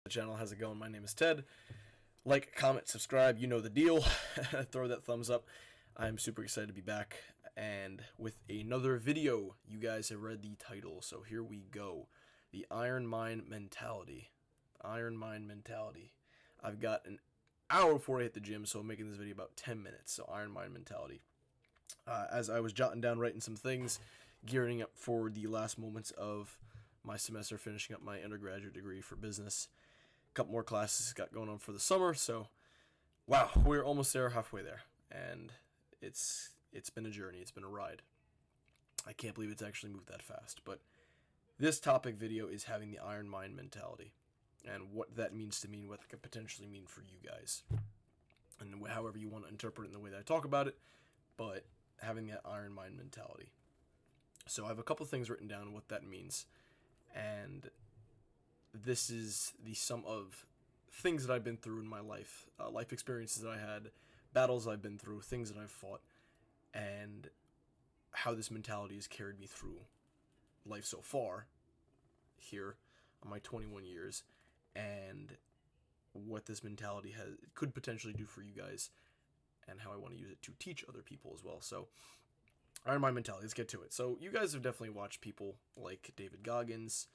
Channel. How's it going? My name is Ted. Like, comment, subscribe, you know the deal. Throw that thumbs up. I'm super excited to be back and with another video. You guys have read the title, so here we go. The Iron Mind Mentality. Iron Mind Mentality. I've got an hour before I hit the gym, so I'm making this video about 10 minutes. So Iron Mind Mentality. As I was jotting down, writing some things, gearing up for the last moments of my semester, finishing up my undergraduate degree for business. Couple more classes got going on for the summer, so wow, we're almost there, halfway there, and it's been a journey, it's been a ride. I can't believe it's actually moved that fast. But this topic video is having the Iron Mind mentality and what that means to me and what it could potentially mean for you guys, and however you want to interpret it in the way that I talk about it, but having that Iron Mind mentality. So I have a couple things written down what that means, and this is the sum of things that I've been through in my life, life experiences that I had, battles I've been through, things that I've fought, and how this mentality has carried me through life so far here on my 21 years, and what this mentality could potentially do for you guys, and how I want to use it to teach other people as well. So, Iron Mind mentality, let's get to it. So, you guys have definitely watched people like David Goggins,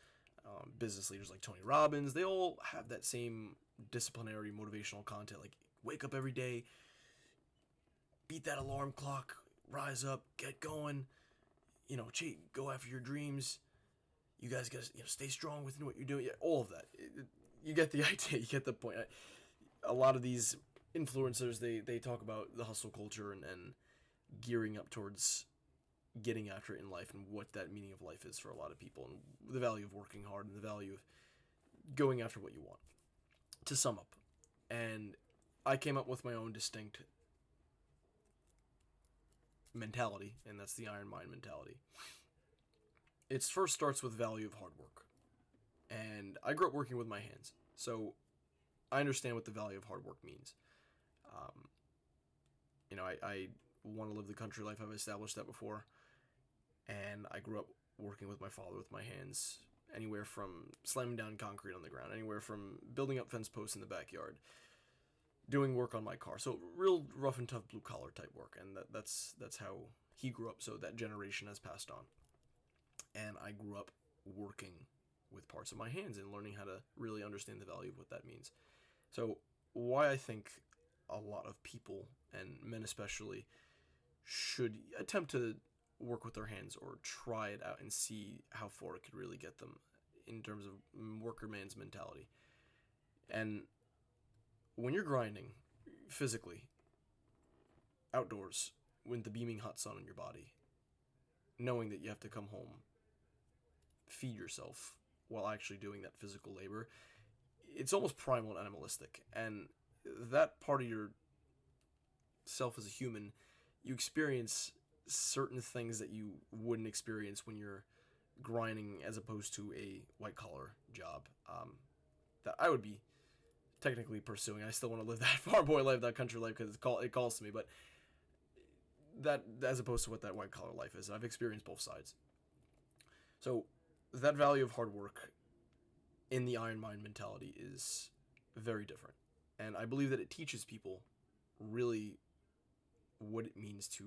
business leaders like Tony Robbins. They all have that same disciplinary motivational content, like wake up every day, beat that alarm clock, rise up, get going, go after your dreams. You guys gotta stay strong within what you're doing. Yeah, all of that. You get the idea, you get the point. A lot of these influencers, they talk about the hustle culture and gearing up towards getting after it in life, and what that meaning of life is for a lot of people, and the value of working hard, and the value of going after what you want, to sum up. And I came up with my own distinct mentality, and that's the Iron Mind mentality. It first starts with value of hard work. And I grew up working with my hands, so I understand what the value of hard work means. I want to live the country life. I've established that before. And I grew up working with my father with my hands, anywhere from slamming down concrete on the ground, anywhere from building up fence posts in the backyard, doing work on my car. So real rough and tough blue collar type work. And that's how he grew up. So that generation has passed on. And I grew up working with parts of my hands and learning how to really understand the value of what that means. So why I think a lot of people, and men especially, should attempt to work with their hands or try it out and see how far it could really get them in terms of worker man's mentality. And when you're grinding physically outdoors with the beaming hot sun on your body, knowing that you have to come home, feed yourself while actually doing that physical labor, it's almost primal and animalistic. And that part of your self as a human, you experience certain things that you wouldn't experience when you're grinding, as opposed to a white collar job that I would be technically pursuing. I still want to live that farm boy life, that country life, because it calls to me, but that, as opposed to what that white collar life is, I've experienced both sides. So that value of hard work in the Iron Mind mentality is very different, and I believe that it teaches people really what it means to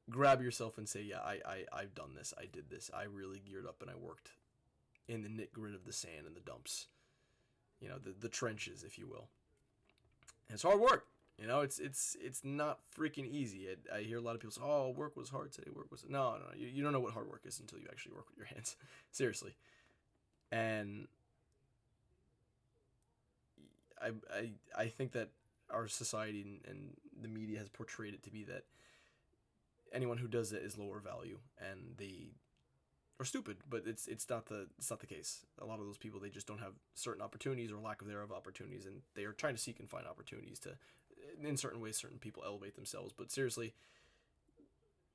grab yourself and say, yeah, I've done this, I did this, I really geared up and I worked in the nit-grit of the sand and the dumps, the trenches, if you will. And it's hard work. It's not freaking easy. I hear a lot of people say, oh, work was hard today, No, you don't know what hard work is until you actually work with your hands. Seriously. And I think that our society and the media has portrayed it to be that anyone who does it is lower value and they are stupid, but it's not the case. A lot of those people, they just don't have certain opportunities or lack of thereof opportunities, and they are trying to seek and find opportunities to, in certain ways, certain people elevate themselves. But seriously,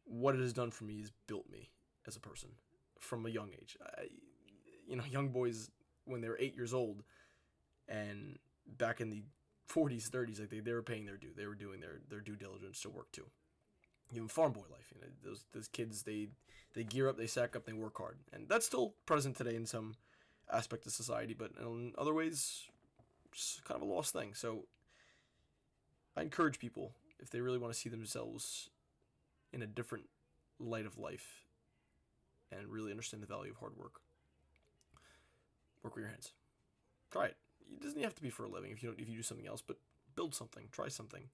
what it has done for me is built me as a person from a young age. Young boys, when they were 8 years old, and back in the 40s, 30s, like they were paying their due. They were doing their due diligence to work too. Even farm boy life, those kids, they gear up, they sack up, they work hard, and that's still present today in some aspect of society, but in other ways, it's kind of a lost thing. So I encourage people, if they really want to see themselves in a different light of life and really understand the value of hard work, work with your hands. Try it. It doesn't have to be for a living if you do something else, but build something, try something.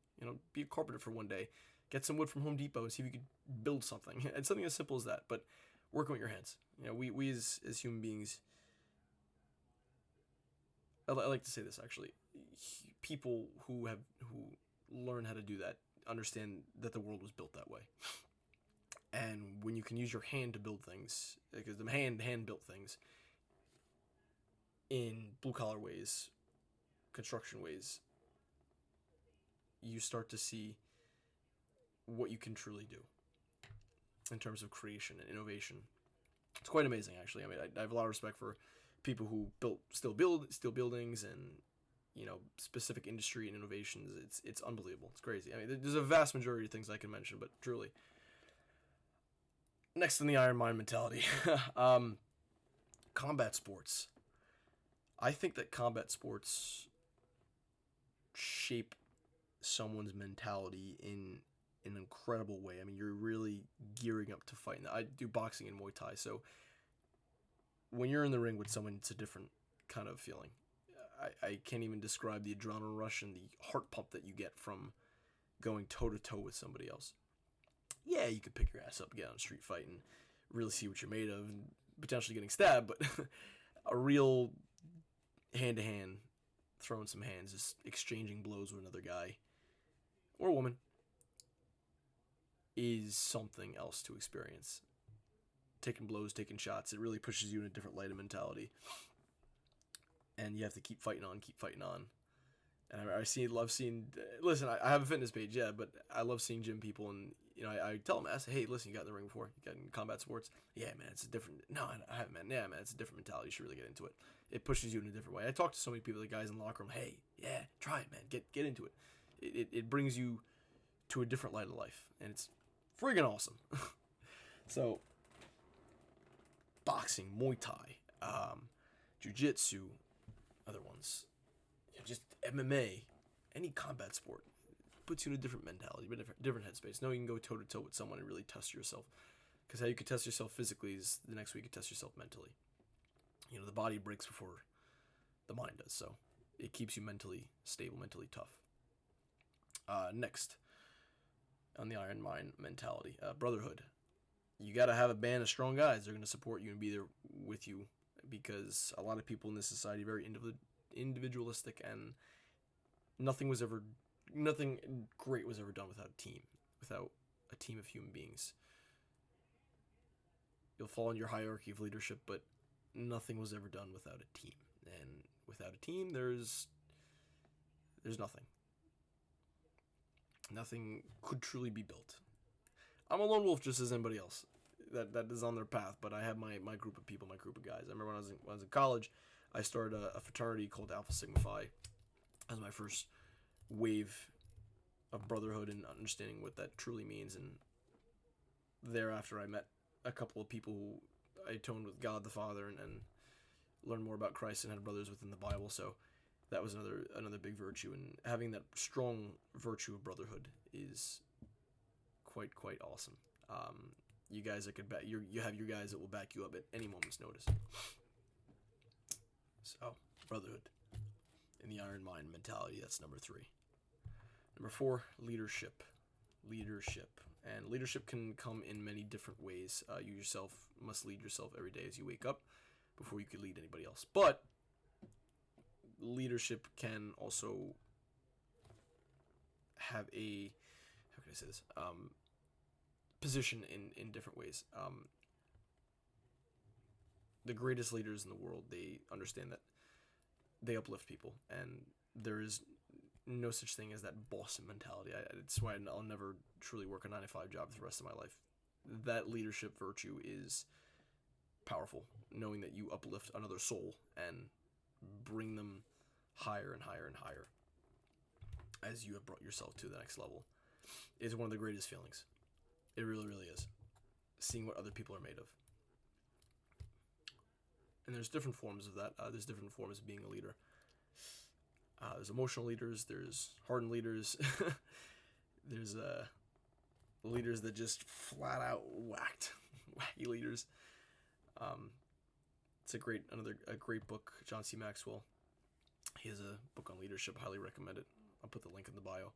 Be a carpenter for one day. Get some wood from Home Depot and see if you could build something. And something as simple as that, but working with your hands. We as human beings, I like to say this actually. People who learn how to do that understand that the world was built that way. And when you can use your hand to build things, because the hand built things in blue collar ways, construction ways, you start to see what you can truly do in terms of creation and innovation. It's quite amazing, actually. I mean, I have a lot of respect for people who still build buildings and specific industry and innovations. It's unbelievable. It's crazy. I mean, there's a vast majority of things I can mention, but truly. Next in the Iron Mind mentality, combat sports. I think that combat sports shape someone's mentality in an incredible way. I mean, you're really gearing up to fight. I do boxing and Muay Thai, so when you're in the ring with someone, it's a different kind of feeling. I can't even describe the adrenaline rush and the heart pump that you get from going toe-to-toe with somebody else. Yeah, you could pick your ass up, get on a street fight, and really see what you're made of, and potentially getting stabbed, but a real hand-to-hand, throwing some hands, just exchanging blows with another guy, or woman, is something else to experience. Taking blows, taking shots, it really pushes you in a different light of mentality. And you have to keep fighting on. And I love seeing, listen, I have a fitness page, yeah, but I love seeing gym people, and, I tell them, I say, hey, listen, you got in the ring before? You got in combat sports? Yeah, man, it's a different, no, I haven't, man, yeah, man, it's a different mentality, you should really get into it. It pushes you in a different way. I talk to so many people, the guys in the locker room, hey, yeah, try it, man, get into it. It brings you to a different light of life, and it's friggin' awesome. So, boxing, Muay Thai, jiu-jitsu, other ones, just MMA, any combat sport puts you in a different mentality, different headspace. Now you can go toe-to-toe with someone and really test yourself, because how you can test yourself physically is the next way you can test yourself mentally. The body breaks before the mind does, so it keeps you mentally stable, mentally tough. Next, on the Iron Mind mentality, brotherhood. You got to have a band of strong guys. They're going to support you and be there with you, because a lot of people in this society are very individualistic, and nothing great was ever done without a team of human beings. You'll fall in your hierarchy of leadership, but nothing was ever done without a team. And without a team, there's nothing. Nothing could truly be built. I'm a lone wolf just as anybody else that is on their path, but I have my group of people, my group of guys. I remember when I was in college, I started a fraternity called Alpha Sigma Phi. That was my first wave of brotherhood and understanding what that truly means. And thereafter, I met a couple of people who I atoned with God the Father and learned more about Christ and had brothers within the Bible. So that was another big virtue, and having that strong virtue of brotherhood is quite awesome. You guys that could back you have your guys that will back you up at any moment's notice. So, brotherhood in the Iron Mind mentality, that's number 3. Number 4, leadership. And leadership can come in many different ways. You yourself must lead yourself every day as you wake up before you can lead anybody else. But leadership can also have a, how can I say this, position in different ways. The greatest leaders in the world, they understand that they uplift people, and there is no such thing as that boss mentality. It's why I'll never truly work a 9-to-5 job for the rest of my life. That leadership virtue is powerful, knowing that you uplift another soul and bring them higher and higher and higher as you have brought yourself to the next level is one of the greatest feelings. It really, really is. Seeing what other people are made of. And there's different forms of that. There's different forms of being a leader. There's emotional leaders. There's hardened leaders. There's leaders that just flat out wacky leaders. It's a great book. John C. Maxwell. He has a book on leadership. Highly recommend it. I'll put the link in the bio.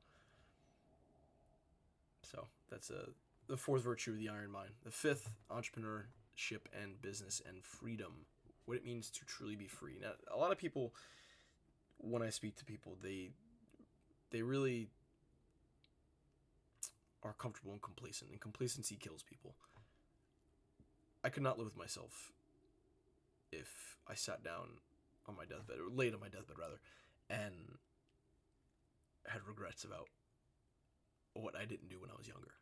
So that's the fourth virtue of the iron mind. The fifth, entrepreneurship and business and freedom. What it means to truly be free. Now, a lot of people, when I speak to people, they really are comfortable and complacent, and complacency kills people. I could not live with myself if I sat down on my deathbed, or laid on my deathbed rather, and had regrets about what I didn't do when I was younger.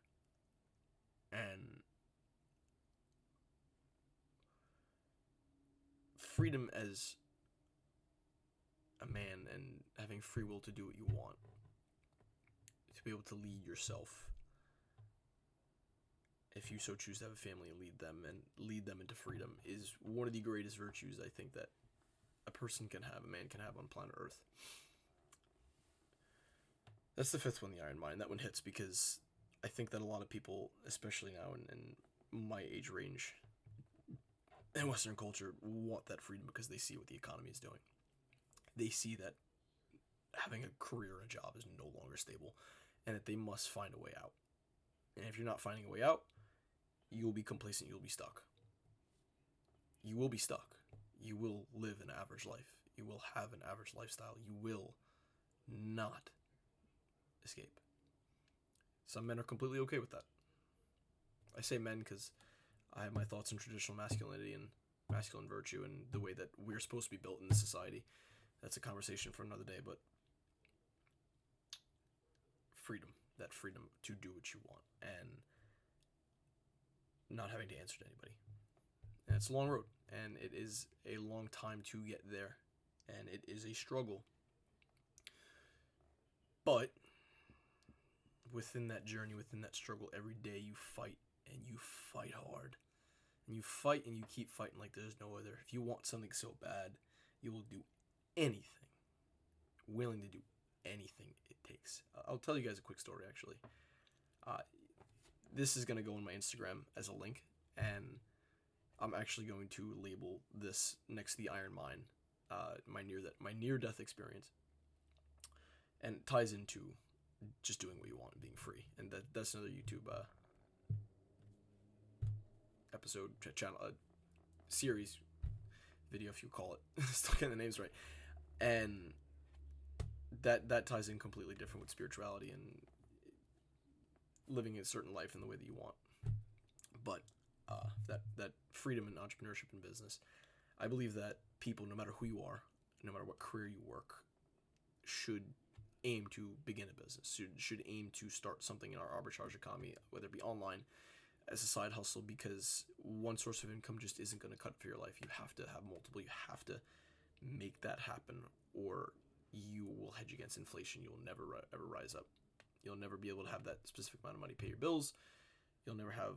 And freedom as a man and having free will to do what you want, to be able to lead yourself, if you so choose to have a family, and lead them into freedom, is one of the greatest virtues I think that a person can have, a man can have on planet Earth. That's the fifth one, the iron mind. That one hits because I think that a lot of people, especially now in my age range, in Western culture, want that freedom because they see what the economy is doing. They see that having a career and a job is no longer stable, and that they must find a way out. And if you're not finding a way out, you'll be complacent, you'll be stuck. You will be stuck. You will live an average life. You will have an average lifestyle. You will not escape. Some men are completely okay with that. I say men because I have my thoughts on traditional masculinity and masculine virtue and the way that we're supposed to be built in this society. That's a conversation for another day, but freedom, that freedom to do what you want and not having to answer to anybody. And it's a long road, and it is a long time to get there, and it is a struggle. But within that journey, within that struggle, every day you fight, and you fight hard. And you fight and you keep fighting like there's no other. If you want something so bad, you will do anything, willing to do anything it takes. I'll tell you guys a quick story, actually. This is going to go on my Instagram as a link, and I'm actually going to label this next to the Iron Mine, my near-death experience, and it ties into just doing what you want and being free. And that's another YouTube episode, channel, series, video, if you call it. Still getting the names right. And that ties in completely different with spirituality and living a certain life in the way that you want. But that freedom in entrepreneurship and business, I believe that people, no matter who you are, no matter what career you work, should aim to begin a business, should aim to start something in our arbitrage economy, whether it be online, as a side hustle, because one source of income just isn't going to cut for your life. You have to have multiple. You have to make that happen, or you will hedge against inflation. You'll never ever rise up. You'll never be able to have that specific amount of money to pay your bills. You'll never have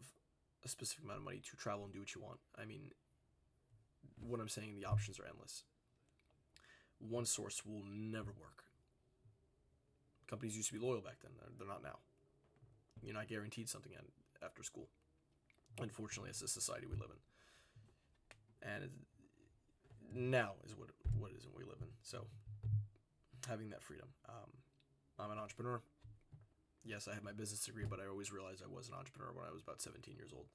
a specific amount of money to travel and do what you want. I mean, what I'm saying, the options are endless. One source will never work. Companies used to be loyal back then. They're not now. You're not guaranteed something after school. Unfortunately, it's the society we live in. And now is what it is and we live in. So, having that freedom. I'm an entrepreneur. Yes, I have my business degree, but I always realized I was an entrepreneur when I was about 17 years old.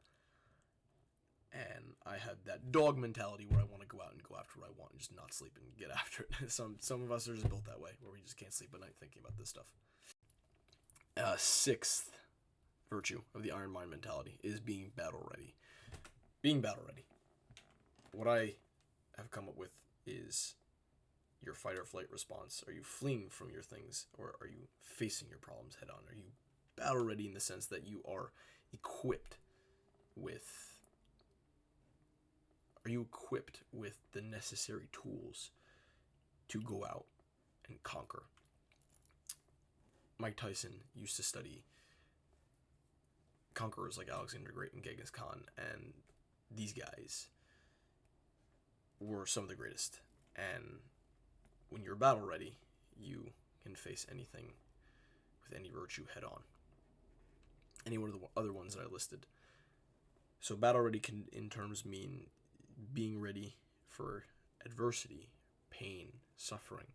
And I had that dog mentality where I want to go out and go after what I want and just not sleep and get after it. Some of us are just built that way, where we just can't sleep at night thinking about this stuff. Sixth virtue of the Iron Mind mentality is being battle ready. Being battle ready. What I have come up with is your fight or flight response. Are you fleeing from your things, or are you facing your problems head on? Are you battle ready in the sense that you are equipped with the necessary tools to go out and conquer? Mike Tyson used to study conquerors like Alexander Great and Genghis Khan, and these guys were some of the greatest. And when you're battle ready, you can face anything with any virtue head on. Any one of the other ones that I listed. So battle ready can in terms mean being ready for adversity, pain, suffering.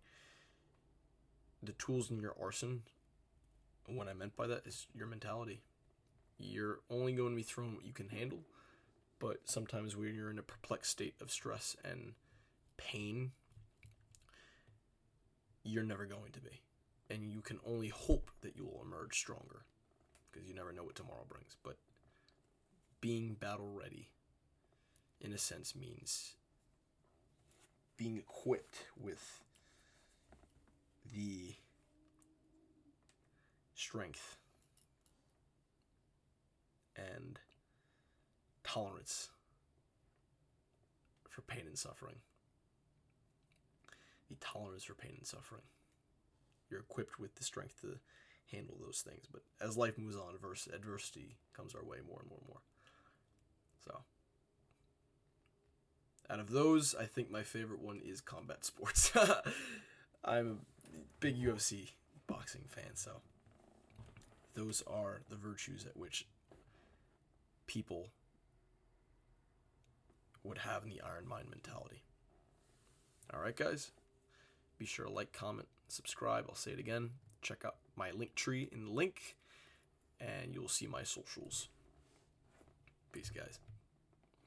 The tools in your arsenal, what I meant by that is your mentality. You're only going to be thrown what you can handle, but sometimes when you're in a perplexed state of stress and pain, you're never going to be. And you can only hope that you will emerge stronger, because you never know what tomorrow brings. But being battle ready, in a sense, means being equipped with the strength and tolerance for pain and suffering. The tolerance for pain and suffering. You're equipped with the strength to handle those things. But as life moves on, adversity comes our way more and more and more. So, out of those, I think my favorite one is combat sports. I'm a big UFC boxing fan, so those are the virtues at which people would have in the Iron Mind mentality. Alright, guys? Be sure to like, comment, subscribe. I'll say it again. Check out my link tree in the link, and you'll see my socials. Peace, guys.